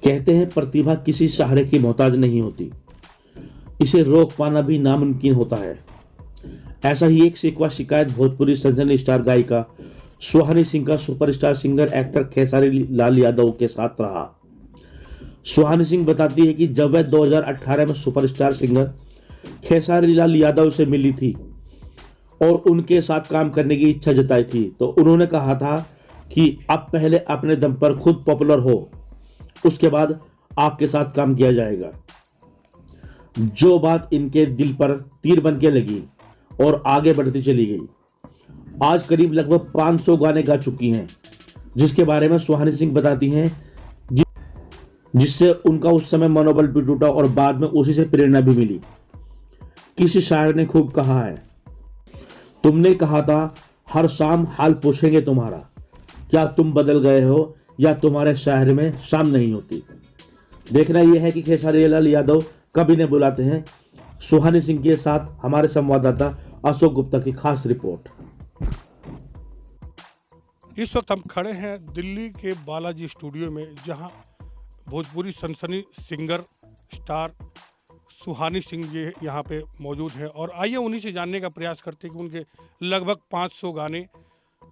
कहते हैं प्रतिभा किसी सहारे की मोहताज नहीं होती, इसे रोक पाना भी नामुमकिन होता है। ऐसा ही एक शिकवा शिकायत भोजपुरी सनसनी स्टार गायिका सुहानी सिंह का superstar singer actor Khesari Lal Yadav के साथ रहा। सुहानी सिंह बताती है कि जब वह 2018 में सुपरस्टार सिंगर खेसारी लाल यादव से मिली थी और उनके साथ काम करने की इच्छा जताई थी, तो उन्होंने कहा था कि अब पहले अपने दम पर खुद पॉपुलर हो, उसके बाद आपके साथ काम किया जाएगा। जो बात इनके दिल पर तीर बन के लगी और आगे बढ़ती चली गई। आज करीब लगभग 500 गाने गा चुकी हैं, जिसके बारे में सुहानी सिंह बताती हैं जिससे उनका उस समय मनोबल भी टूटा और बाद में उसी से प्रेरणा भी मिली। किसी शायर ने खूब कहा है, तुमने कहा था हर शाम हाल पूछेंगे तुम्हारा, क्या तुम बदल गए हो या तुम्हारे शहर में शाम नहीं होती। देखना यह है कि खेसारी लाल यादव कब इन्हें बुलाते हैं। सुहानी सिंह के साथ हमारे संवाददाता अशोक गुप्ता की खास रिपोर्ट। इस वक्त हम खड़े हैं दिल्ली के बालाजी स्टूडियो में, जहां भोजपुरी सनसनी सिंगर स्टार सुहानी सिंह जी यहाँ पे मौजूद हैं और आइए उन्हीं से जानने का प्रयास करते हैं कि उनके लगभग 500 गाने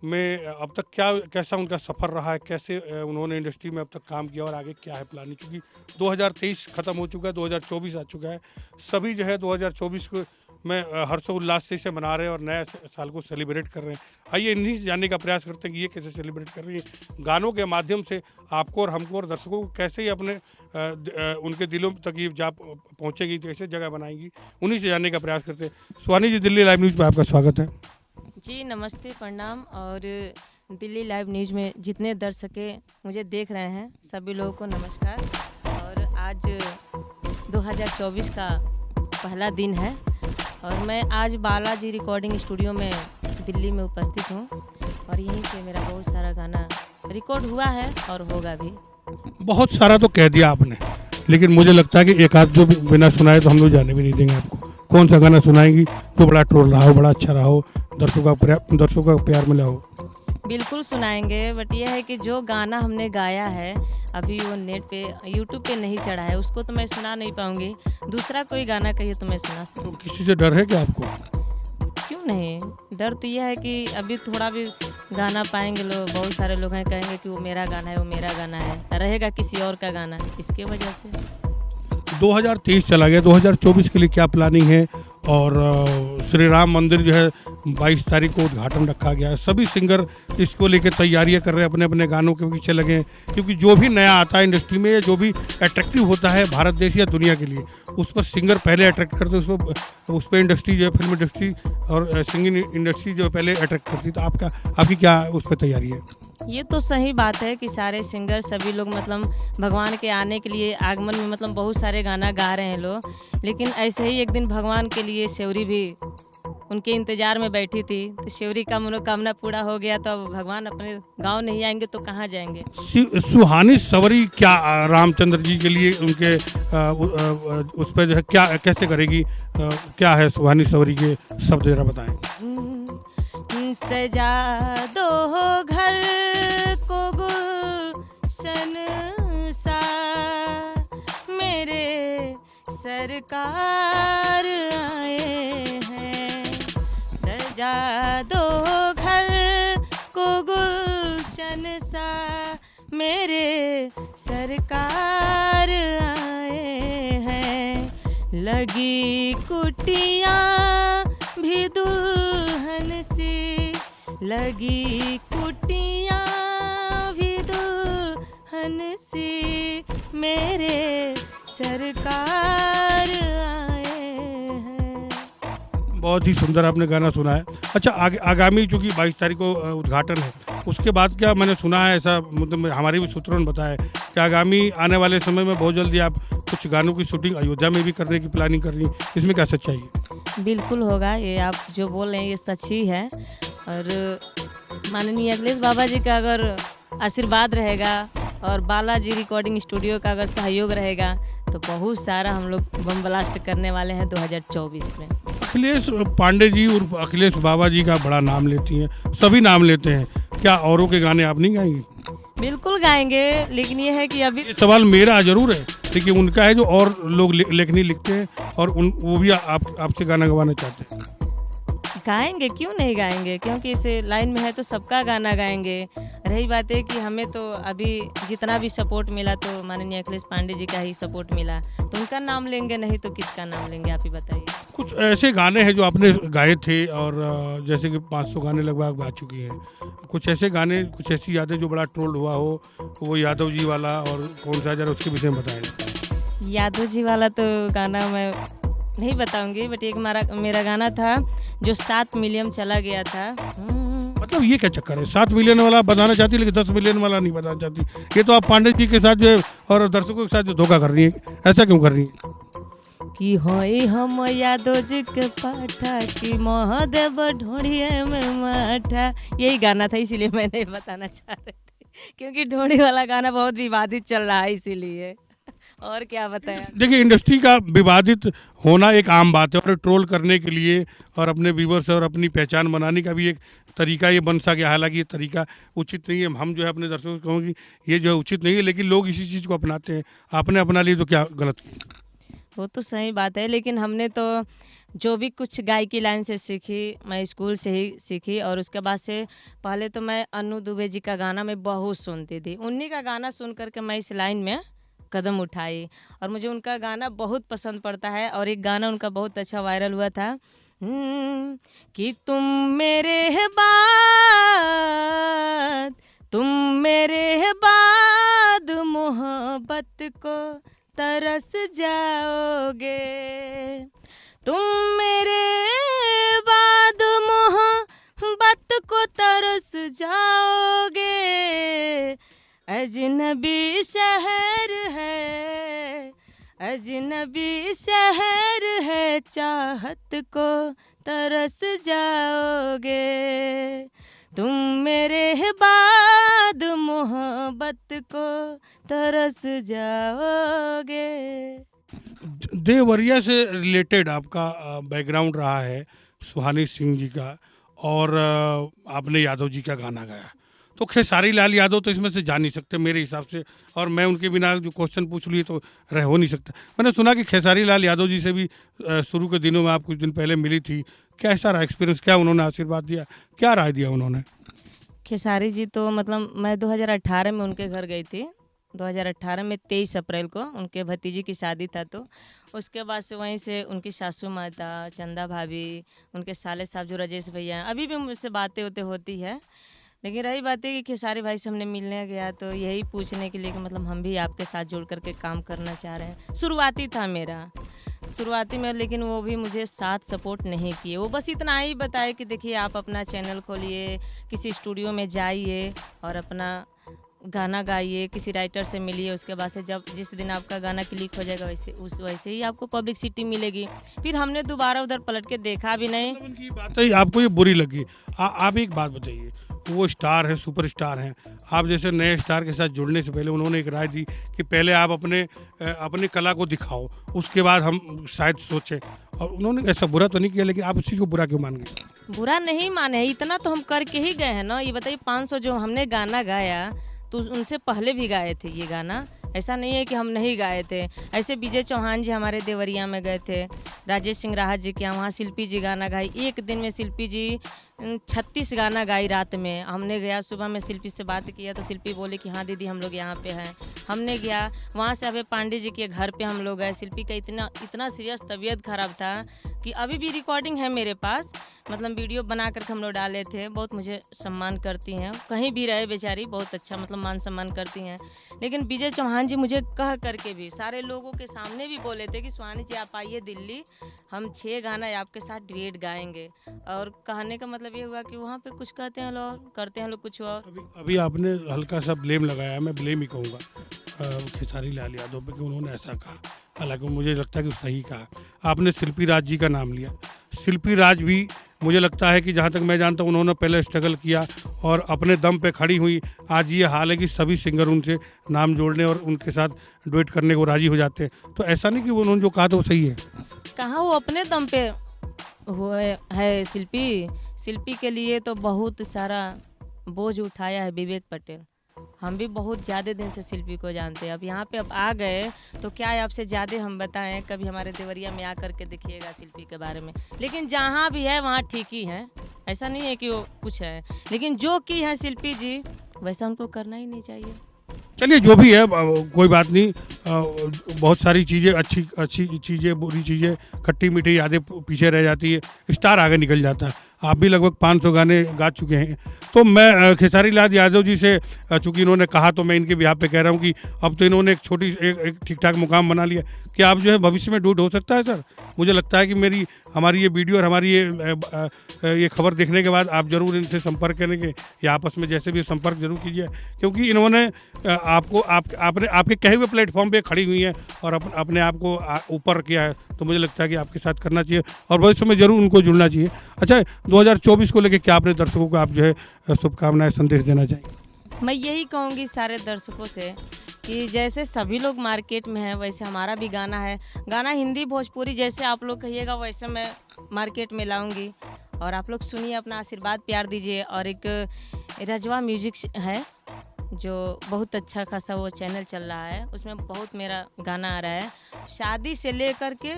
में अब तक कैसा उनका सफ़र रहा है, कैसे उन्होंने इंडस्ट्री में अब तक काम किया और आगे क्या है प्लानिंग। क्योंकि 2023 ख़त्म हो चुका है, 2024 आ चुका है। सभी जो है 2024 को में हर्षोल्लास से इसे मना रहे हैं और नए साल को सेलिब्रेट कर रहे हैं। आइए इन्हीं से जानने का प्रयास करते हैं कि ये कैसे सेलिब्रेट कर रही है। गानों के माध्यम से आपको और हमको और दर्शकों को कैसे ही अपने उनके दिलों तक ये जा पहुँचेंगी, कैसे जगह बनाएंगी, उन्हीं से जानने का प्रयास करते हैं। सुहानी जी, दिल्ली लाइव न्यूज़ में आपका स्वागत है। जी नमस्ते, प्रणाम। और दिल्ली लाइव न्यूज़ में जितने दर्शक मुझे देख रहे हैं सभी लोगों को नमस्कार। और आज 2024 का पहला दिन है और मैं आज बालाजी रिकॉर्डिंग स्टूडियो में दिल्ली में उपस्थित हूँ और यहीं से मेरा बहुत सारा गाना रिकॉर्ड हुआ है और होगा भी। बहुत सारा तो कह दिया आपने, लेकिन मुझे लगता है कि एक आध जो बिना सुनाए तो हम लोग जाने भी नहीं देंगे आपको। कौन सा गाना सुनाएंगी जो बड़ा ट्रोल रहा हो, बड़ा अच्छा रहा हो, दर्शकों का प्यार मिला हो? बिल्कुल सुनाएंगे, बट यह है कि जो गाना हमने गाया है अभी वो नेट पे यूट्यूब पे नहीं चढ़ा है, उसको तो मैं सुना नहीं पाऊंगी। दूसरा कोई गाना कहिए तो मैं सुना सकूँ। तो किसी से डर है क्या आपको? क्यों नहीं, डर तो यह है कि अभी थोड़ा भी गाना पाएंगे लोग, बहुत सारे लोग हैं कहेंगे कि वो मेरा गाना है, वो मेरा गाना है, रहेगा किसी और का गाना, इसके वजह से। 2023 चला गया, 2024 के लिए क्या प्लानिंग है? और श्री राम मंदिर जो है 22 तारीख को उद्घाटन रखा गया है। सभी सिंगर इसको लेकर तैयारियां कर रहे हैं, अपने अपने गानों के पीछे लगे हैं, क्योंकि जो भी नया आता है इंडस्ट्री में, जो भी अट्रैक्टिव होता है भारत देश या दुनिया के लिए, उस पर सिंगर पहले अट्रैक्ट करते हैं, उस पर इंडस्ट्री जो है, फिल्म इंडस्ट्री और सिंगिंग इंडस्ट्री जो पहले अट्रैक्ट करती है। तो आपकी क्या उस पर तैयारी है? ये तो सही बात है कि सारे सिंगर सभी लोग मतलब भगवान के आने के लिए आगमन में मतलब बहुत सारे गाना गा रहे हैं लोग, लेकिन ऐसे ही एक दिन भगवान के लिए शेवरी भी उनके इंतजार में बैठी थी, तो शेवरी का मनोकामना पूरा हो गया, तो अब भगवान अपने गांव नहीं आएंगे तो कहाँ जाएंगे। सुहानी सवरी क्या रामचंद्र जी के लिए उनके उस पर जो है क्या कैसे करेगी, क्या है सुहानी सवरी के शब्द जरा बताएं। सजा दो घर को गुलशन सा, मेरे सरकार आए हैं। सजा दो घर को गुलशन सा, मेरे सरकार आए हैं। लगी कुटियाँ भी दुल्हन सी, लगी कुटियाँ भी दुल्हन सी, मेरे सरकार आए हैं। बहुत ही सुंदर आपने गाना सुना है। अच्छा, आगामी चूँकि 22 तारीख को उद्घाटन है, उसके बाद क्या मैंने सुना है, ऐसा मतलब हमारे भी सूत्रों ने बताया कि आगामी आने वाले समय में बहुत जल्दी आप कुछ गानों की शूटिंग अयोध्या में भी करने की प्लानिंग कर रही हैं, इसमें क्या सच्चाई है? बिल्कुल होगा, ये आप जो बोल रहे हैं ये सच ही है। और माननीय अखिलेश बाबा जी का अगर आशीर्वाद रहेगा और बालाजी रिकॉर्डिंग स्टूडियो का अगर सहयोग रहेगा तो बहुत सारा हम लोग बम ब्लास्ट करने वाले हैं 2024 में। अखिलेश पांडे जी और अखिलेश बाबा जी का बड़ा नाम लेती हैं, सभी नाम लेते हैं, क्या औरों के गाने आप नहीं गाएंगी? बिल्कुल गाएंगे, लेकिन ये है कि अभी ये सवाल मेरा जरूर है, लेकिन उनका है जो और लोग लेखनी लिखते हैं और वो भी आपसे गाना गवाना चाहते हैं। गाएंगे, क्यों नहीं गाएंगे, क्योंकि इस लाइन में है तो सबका गाना गाएंगे। रही बात है कि हमें तो अभी जितना भी सपोर्ट मिला तो माननीय अखिलेश पांडे जी का ही सपोर्ट मिला, तो उनका नाम लेंगे, नहीं तो किसका नाम लेंगे, आप ही बताइए। कुछ ऐसे गाने हैं जो आपने गाए थे और जैसे कि 500 गाने लगभग गा चुकी हैं, कुछ ऐसे गाने, कुछ ऐसी यादें जो बड़ा ट्रोल हुआ हो, वो यादव जी वाला और कौन सा, जरा उसके विषय में बताएं। यादव जी वाला तो गाना मैं नहीं बताऊंगी, बट एक मेरा गाना था जो 7 मिलियन चला गया था। मतलब ये क्या चक्कर है, 7 मिलियन वाला बताना चाहती लेकिन 10 मिलियन वाला नहीं बताना चाहती। ये तो आप पांडे जी के साथ जो है और दर्शकों के साथ जो धोखा कर रही है, ऐसा क्यों कर रही है? कि होई हम यादव जी के पाठा कि महादेव ढोड़िए में माठा, यही गाना था, इसीलिए मैं नहीं बताना चाह रही थी, क्योंकि ढोड़ी वाला गाना बहुत विवादित चल रहा है, इसीलिए। और क्या बताया। देखिए, इंडस्ट्री का विवादित होना एक आम बात है और ट्रोल करने के लिए और अपने व्यूवर्स और अपनी पहचान बनाने का भी एक तरीका ये बन सा गया। हालांकि ये तरीका उचित नहीं है, हम जो है अपने दर्शकों को कहूँ कि ये जो है उचित नहीं है, लेकिन लोग इसी चीज़ को अपनाते हैं। आपने अपना लिए तो क्या गलत किया? वो तो सही बात है, लेकिन हमने तो जो भी कुछ गायकी लाइन से सीखी, मैं स्कूल से ही सीखी, और उसके बाद से पहले तो मैं अन्नू दुबे जी का गाना मैं बहुत सुनती थी, उन्हीं का गाना सुन करके मैं इस लाइन में कदम उठाई, और मुझे उनका गाना बहुत पसंद पड़ता है। और एक गाना उनका बहुत अच्छा वायरल हुआ था, कि तुम मेरे बाद मोहब्बत को तरस जाओगे, तुम मेरे बाद मोहब्बत को तरस जाओगे, अजनबी शहर है, अजनबी शहर है, चाहत को तरस जाओगे, तुम मेरे बाद मोहब्बत को तरस जाओगे। देवरिया से रिलेटेड आपका बैकग्राउंड रहा है, सुहानी सिंह जी का, और आपने यादव जी का गाना गाया, तो खेसारी लाल यादव तो इसमें से जा नहीं सकते मेरे हिसाब से, और मैं उनके बिना जो क्वेश्चन पूछ लिए तो हो नहीं सकता। मैंने सुना कि खेसारी लाल यादव जी से भी शुरू के दिनों में आप कुछ दिन पहले मिली थी, कैसा रहा एक्सपीरियंस, क्या उन्होंने आशीर्वाद दिया, क्या राय दिया उन्होंने? खेसारी जी तो मतलब मैं 2018 में उनके घर गई थी, 2018 में 23 अप्रैल को उनके भतीजी की शादी था, तो उसके बाद से वहीं से उनकी सासू माता, चंदा भाभी, उनके साले साहब जो राजेश भैया, अभी भी मुझसे बातें होती है। लेकिन रही बात है कि खेसारी भाई से हमने मिलने गया तो यही पूछने के लिए कि मतलब हम भी आपके साथ जुड़ करके काम करना चाह रहे हैं। शुरुआती था मेरा, शुरुआती में, लेकिन वो भी मुझे साथ सपोर्ट नहीं किए। वो बस इतना ही बताए कि देखिए आप अपना चैनल खोलिए, किसी स्टूडियो में जाइए और अपना गाना गाइए, किसी राइटर से मिलिए, उसके बाद से जब जिस दिन आपका गाना क्लिक हो जाएगा वैसे ही आपको पब्लिसिटी मिलेगी। फिर हमने दोबारा उधर पलट के देखा भी नहीं। मतलब उनकी बात है, आपको ये बुरी लगी। आप एक बात बताइए, वो स्टार है, सुपरस्टार हैं, आप जैसे नए स्टार के साथ जुड़ने से पहले उन्होंने एक राय दी कि पहले आप अपने कला को दिखाओ, उसके बाद हम शायद सोचें, और उन्होंने ऐसा बुरा तो नहीं किया, लेकिन आप उस चीज़ को बुरा क्यों मान गए? बुरा नहीं माने, इतना तो हम करके ही गए हैं ना। ये बताइए 500 जो हमने गाना गाया तो उनसे पहले भी गाए थे ये गाना, ऐसा नहीं है कि हम नहीं गाए थे। ऐसे विजय चौहान जी हमारे देवरिया में गए थे, राजेश सिंह राहत जी के यहाँ, वहाँ शिल्पी जी गाना गाई, एक दिन में शिल्पी जी 36 गाना गाई रात में। हमने गया, सुबह में शिल्पी से बात किया तो शिल्पी बोली कि हाँ दीदी हम लोग यहाँ पे हैं। हमने गया वहाँ से, अभय पांडे जी के घर पे हम लोग गए। शिल्पी का इतना सीरियस तबीयत खराब था कि अभी भी रिकॉर्डिंग है मेरे पास, मतलब वीडियो बना करके हम लोग डाले थे। बहुत मुझे सम्मान करती हैं, कहीं भी रहे बेचारी, बहुत अच्छा मतलब मान सम्मान करती हैं। लेकिन विजय चौहान जी मुझे कह करके भी सारे लोगों के सामने भी बोले थे कि सुहानी जी आप आइए दिल्ली, हम 6 गाना आपके साथ डुएट गाएंगे। और कहने का मतलब ये हुआ कि वहाँ पे कुछ कहते हैं लोग, करते हैं लोग कुछ और। अभी आपने हल्का सा ब्लेम लगाया, मैं ब्लेम ही कहूँगा खेसारी लाल यादव पे कि उन्होंने ऐसा कहा, हालांकि मुझे लगता है कि सही कहा। आपने शिल्पी राज जी का नाम लिया, शिल्पी राज भी मुझे लगता है कि जहाँ तक मैं जानता हूँ उन्होंने पहले स्ट्रगल किया और अपने दम पे खड़ी हुई। आज ये हाल है कि सभी सिंगर उनसे नाम जोड़ने और उनके साथ डुएट करने को राजी हो जाते हैं, तो ऐसा नहीं कि उन्होंने जो कहा था वो सही है। कहाँ वो अपने दम पे हुए है। शिल्पी के लिए तो बहुत सारा बोझ उठाया है विवेक पटेल, हम भी बहुत ज़्यादा दिन से शिल्पी को जानते हैं। अब यहाँ पे अब आ गए तो क्या है, आपसे ज़्यादा हम बताएं। कभी हमारे देवरिया में आकर के देखिएगा शिल्पी के बारे में। लेकिन जहाँ भी है वहाँ ठीक ही है, ऐसा नहीं है कि वो कुछ है, लेकिन जो की है शिल्पी जी वैसा उनको करना ही नहीं चाहिए। चलिए जो भी है कोई बात नहीं। बहुत सारी चीज़ें अच्छी चीज़ें, बुरी चीज़ें, खट्टी मीठी यादें पीछे रह जाती है, स्टार आगे निकल जाता है। आप भी लगभग 500 गाने गा चुके हैं। तो मैं खेसारी लाल यादव जी से, चूँकि इन्होंने कहा तो मैं इनके बिहाफ पे कह रहा हूँ कि अब तो इन्होंने एक ठीक ठाक मुकाम बना लिया। क्या आप जो है भविष्य में डूट हो सकता है सर? मुझे लगता है कि हमारी ये वीडियो और हमारी ये खबर देखने के बाद आप ज़रूर इनसे संपर्क करेंगे या आपस में जैसे भी संपर्क जरूर कीजिए, क्योंकि इन्होंने आपके कहे हुए प्लेटफॉर्म पे खड़ी हुई हैं और अपने आप को ऊपर किया है। तो मुझे लगता है कि आपके साथ करना चाहिए और भविष्य में ज़रूर उनको जुड़ना चाहिए। अच्छा, 2024 को लेकर क्या अपने दर्शकों को आप जो है शुभकामनाएं, संदेश देना चाहेंगे? मैं यही कहूँगी सारे दर्शकों से कि जैसे सभी लोग मार्केट में हैं वैसे हमारा भी गाना है। गाना हिंदी भोजपुरी जैसे आप लोग कहिएगा वैसे मैं मार्केट में लाऊंगी, और आप लोग सुनिए, अपना आशीर्वाद प्यार दीजिए। और एक रजवा म्यूजिक है जो बहुत अच्छा खासा वो चैनल चल रहा है, उसमें बहुत मेरा गाना आ रहा है, शादी से लेकर के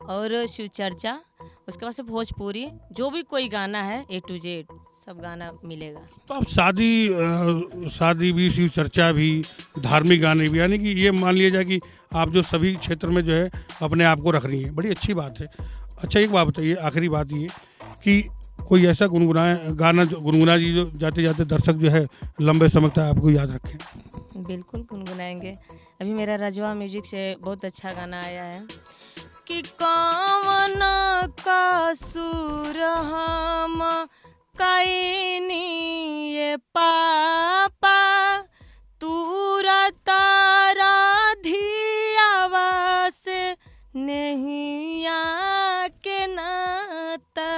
और शिव चर्चा, उसके बाद से भोजपुरी, जो भी कोई गाना है A to Z सब गाना मिलेगा। तो आप शादी भी, शिव चर्चा भी, धार्मिक गाने भी, यानी कि ये मान लिया जाए कि आप जो सभी क्षेत्र में जो है अपने आप को रख रही हैं, बड़ी अच्छी बात है। अच्छा, एक बात बताइए, आखिरी बात ये कि कोई ऐसा गाना जो गुनगुना जी जो जाते जाते दर्शक जो है लंबे समय तक आपको याद रखें। बिल्कुल गुनगुनाएंगे। अभी मेरा रजवा म्यूजिक से बहुत अच्छा गाना आया है कि कौन कसूर हम कईनी ये पापा, तूरा तारा धियावा से नहीं आके नाता,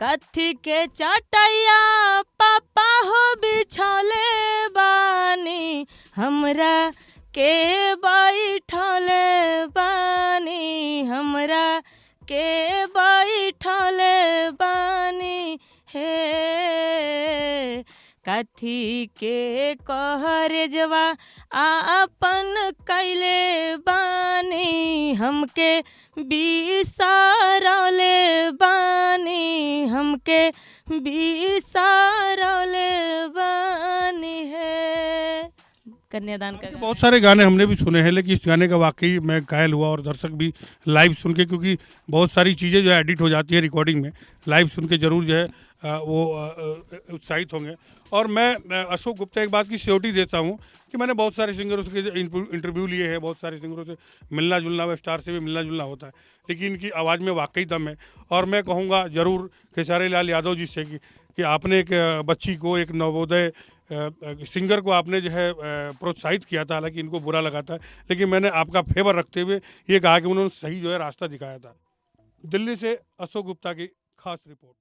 कथी के चटैया पापा हो बिछले बानी, हमरा के बैठले बानी, हमरा के बैठले बानी हे, कथी के कहरजवा आपन कैले बानी, हमके बिसारले बानी, हमके बिसारले बानी है। कन्यादान का बहुत सारे गाने हमने भी सुने हैं, लेकिन इस गाने का वाकई मैं घायल हुआ और दर्शक भी लाइव सुन के, क्योंकि बहुत सारी चीज़ें जो है एडिट हो जाती है रिकॉर्डिंग में, लाइव सुन के जरूर जो है वो उत्साहित होंगे। और मैं अशोक गुप्ता एक बात की सियोरिटी देता हूँ कि मैंने बहुत सारे सिंगरों से इंटरव्यू लिए हैं, बहुत सारे सिंगरों से मिलना जुलना हुआ, स्टार से भी मिलना जुलना होता है, लेकिन इनकी आवाज़ में वाकई दम है। और मैं कहूँगा ज़रूर खेसारी लाल यादव जी से कि आपने एक बच्ची को, एक नवोदय सिंगर को आपने जो है प्रोत्साहित किया था, हालांकि इनको बुरा लगा था, लेकिन मैंने आपका फेवर रखते हुए ये कहा कि उन्होंने सही जो है रास्ता दिखाया था। दिल्ली से अशोक गुप्ता की खास रिपोर्ट।